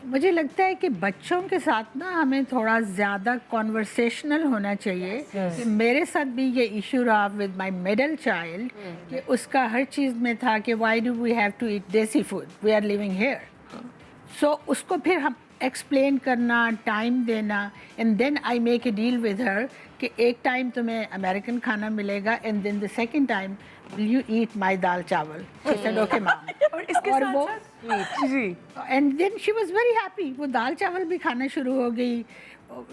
مجھے لگتا ہے کہ بچوں کے ساتھ نا ہمیں تھوڑا زیادہ کانورسیشنل ہونا چاہیے کہ میرے ساتھ بھی یہ ایشو رہا ود مائی مڈل چائلڈ کہ اس کا ہر چیز میں تھا کہ why do we have to eat desi food we are living here. So اس کو پھر ہم ایکسپلین کرنا, ٹائم دینا, and then I make a deal with her کہ ایک ٹائم تمہیں امریکن کھانا ملے گا and then the second time will you eat my dal chawal. Okay mom. اور وہ and then she was very happy. وہ دال چاول بھی کھانا شروع ہو گئی,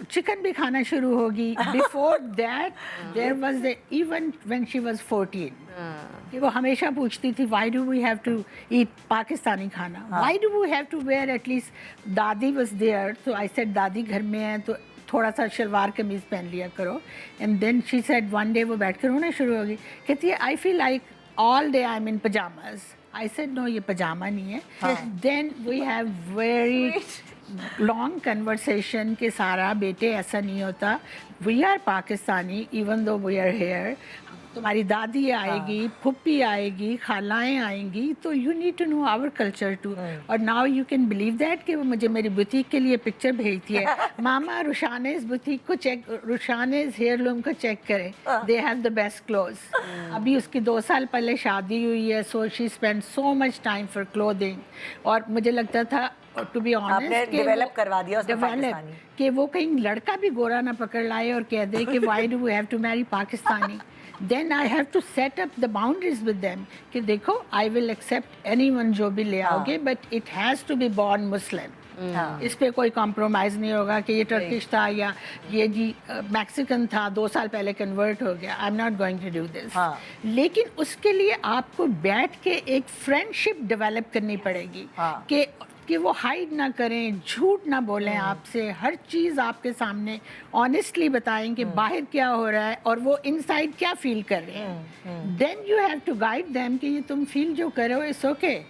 چکن بھی کھانا شروع ہوگی. Before that there was even when she was 14 کہ وہ ہمیشہ پوچھتی تھی why do we have to eat Pakistani کھانا, why do we have to wear at least. دادی واز دیئر تو آئی سیڈ دادی گھر میں ہیں تو تھوڑا سا شلوار قمیض پہن لیا کرو. And then she said one day وہ بیٹھ کر رونا شروع ہوگی, کہتی ہے I feel like all day I'm in pajamas. I said no, یہ پجامہ نہیں ہے. Then we have very long conversation کہ سارا بیٹے ایسا نہیں ہوتا, we are Pakistani even though we are here. تمہاری دادی آئے گی, پھپھی آئے گی, خالائیں آئیں گی, تو you need to know our culture too. اور now you can believe that کہ وہ مجھے میری بوتیک کے لیے پکچر بھیجتی ہے, ماما روشانیز بوتیک کو چیک, روشانیز ہیئر لوم کو چیک کریں, they have the best clothes. ابھی اس کی 2 سال پہلے شادی ہوئی ہے, so she spend so much time for clothing. اور مجھے لگتا تھا ٹو بی آنیسٹ کہ وہ کہیں لڑکا بھی گورا نہ پکڑ لائے اور کہہ دے کہ why do we have to marry Pakistani. Then I have to set up the boundaries with them کہ دیکھو I will accept anyone جو بھی لے آؤ گے but it has to be born Muslim. اس پہ کوئی کمپرومائز نہیں ہوگا کہ یہ ٹرکش تھا یا یہ جی میکسیکن تھا 2 سال پہلے کنورٹ ہو گیا. I'm not going to do this. لیکن اس کے لیے آپ کو بیٹھ کے ایک فرینڈشپ ڈیولپ کرنی پڑے گی کہ وہ ہائڈ نہ کریں, جھوٹ نہ بولیں آپ سے, ہر چیز آپ کے سامنے آنیسٹلی بتائیں کہ باہر کیا ہو رہا ہے اور وہ ان سائڈ کیا فیل کر رہے ہیں. Then you have to guide them کہ یہ تم فیل جو کر رہے ہو اٹس اوکے.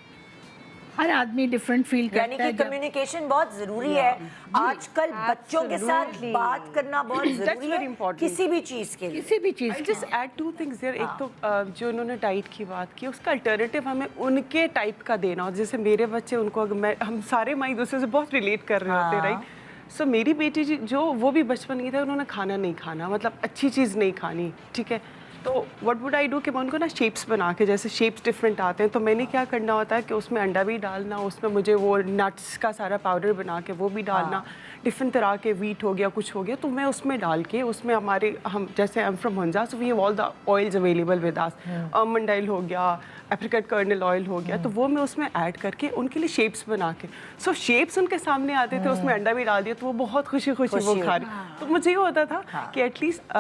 ہر آدمی ڈفرینٹ فیل کرتا ہے. یعنی کہ کمیونیکیشن بہت ضروری ہے آج کل, بچوں کے ساتھ بات کرنا بہت ضروری ہے کسی بھی چیز کے لیے. کسی بھی چیز جسٹ ایڈ 2 things there. ایک تو جو انہوں نے ڈائٹ کی بات کی, اس کا الٹرنیٹیو ہمیں ان کے ٹائپ کا دینا ہو. جیسے میرے بچے, ان کو ہم سارے مائی دوسرے سے بہت ریلیٹ کر رہے ہوتے رائٹ. سو میری بیٹی جو وہ بھی بچپن کی تھا, انہوں نے کھانا نہیں کھانا, مطلب اچھی چیز نہیں کھانی, ٹھیک ہے. تو وٹ وڈ آئی ڈو کہ میں ان کو نا شیپس بنا کے, جیسے شیپس ڈفرینٹ آتے ہیں, تو میں نے کیا کرنا ہوتا ہے کہ اس میں انڈا بھی ڈالنا, اس میں مجھے وہ نٹس کا سارا پاؤڈر بنا کے وہ بھی ڈالنا, ڈفرینٹ طرح کے ویٹ ہو گیا, کچھ ہو گیا, تو میں اس میں ڈال کے, اس میں ہمارے ہم جیسے am from Hunza, so we have all the oils available with us. Almond oil ہو گیا, اپریکٹ کرنل آئل ہو گیا, تو وہ میں اس میں ایڈ کر کے ان کے لیے شیپس بنا کے, سو شیپس ان کے سامنے آتے تھے, اس میں انڈا بھی ڈال دیا, تو وہ بہت خوشی وہ کھا رہی. تو مجھے یہ ہوتا تھا کہ ایٹ لیسٹ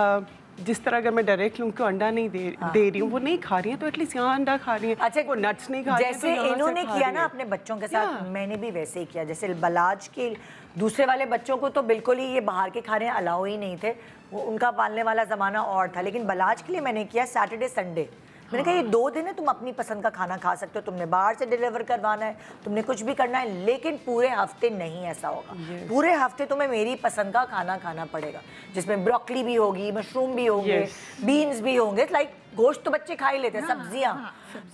جس طرح اگر میں ڈائریکٹ ان کو انڈا نہیں دے رہی ہوں, وہ نہیں کھا رہی ہیں, تو ایٹ لیسٹ یہاں انڈا کھا رہی ہیں. اچھا, وہ نٹس نہیں کھا رہی ہیں, جیسے انہوں نے کیا نا اپنے بچوں کے ساتھ, میں نے بھی ویسے ہی کیا. جیسے بلاج کے دوسرے والے بچوں کو تو بالکل ہی یہ باہر کے کھانے الاؤ ہی نہیں تھے, وہ ان کا پالنے والا زمانہ اور تھا. لیکن بلاج کے لیے میں نے کیا سیٹرڈے سنڈے, میں نے کہا یہ 2 دن ہے, تم اپنی پسند کا کھانا کھا سکتے ہو, تم نے باہر سے ڈیلیور کروانا ہے, تم نے کچھ بھی کرنا ہے, لیکن پورے ہفتے نہیں ایسا ہوگا. پورے ہفتے تمہیں میری پسند کا کھانا کھانا پڑے گا, جس میں بروکلی بھی ہوگی, مشروم بھی ہوں گے, بینز بھی ہوں گے, لائک گوشت تو بچے کھا ہی لیتے ہیں, سبزیاں.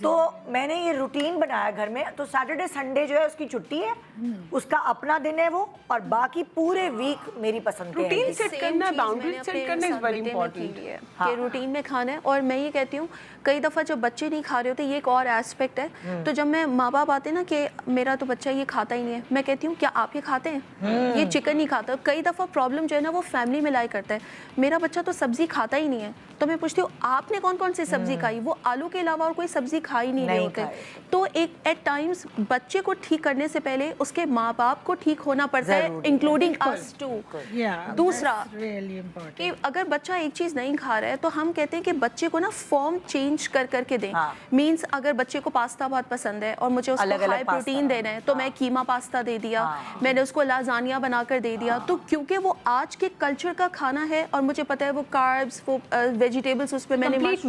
تو میں نے یہ روٹین بنایا گھر میں, تو سیٹرڈے سنڈے جو ہے اس کی چھٹی ہے, اس کا اپنا دن ہے وہ, اور باقی پورے ویک میری پسند کے روٹین سیٹ کرنا, باؤنڈری سیٹ کرنا از ویری امپورٹنٹ کہ روٹین میں کھانا ہے. اور میں یہ کہتی ہوں کئی دفعہ جب بچے نہیں کھا رہے ہوتے, یہ ایک اور ایسپیکٹ ہے, تو جب میں ماں باپ آتے ہیں نا کہ میرا تو بچہ یہ کھاتا ہی نہیں ہے, میں کہتی ہوں کیا آپ یہ کھاتے ہیں, یہ چکن نہیں کھاتا. کئی دفعہ پرابلم جو ہے نا وہ فیملی میں لائی کرتا ہے, میرا بچہ تو سبزی کھاتا ہی نہیں ہے, تو میں پوچھتی ہوں آپ نے کون کون سی سبزی کھائی, وہ آلو کے علاوہ اور کوئی سبزی کھا ہی نہیں رہے ہوتے. تو ایک ایٹ ٹائمز بچے کو ٹھیک کرنے سے پہلے اس کے ماں باپ کو ٹھیک ہونا پڑتا ہے, انکلوڈنگ اس ٹو. دوسرا کہ اگر بچہ ایک چیز نہیں کھا رہا ہے, تو ہم کہتے ہیں کہ بچے کو نا فارم چینج کر کے دیں. مینس اگر بچے کو پاستا بہت پسند ہے اور مجھے اس کو ہائی پروٹین دینا ہے, تو میں کیما پاستا دے دیا, میں نے اس کو لازانیا بنا کر دے دیا. تو کیونکہ وہ آج کے کلچر کا کھانا ہے, اور مجھے پتا ہے وہ کاربس, وہ ویجیٹیبلس اس پہ میں نے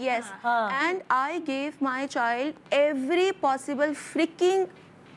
Yes, and I gave my child every possible freaking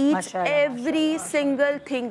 eats every single thing.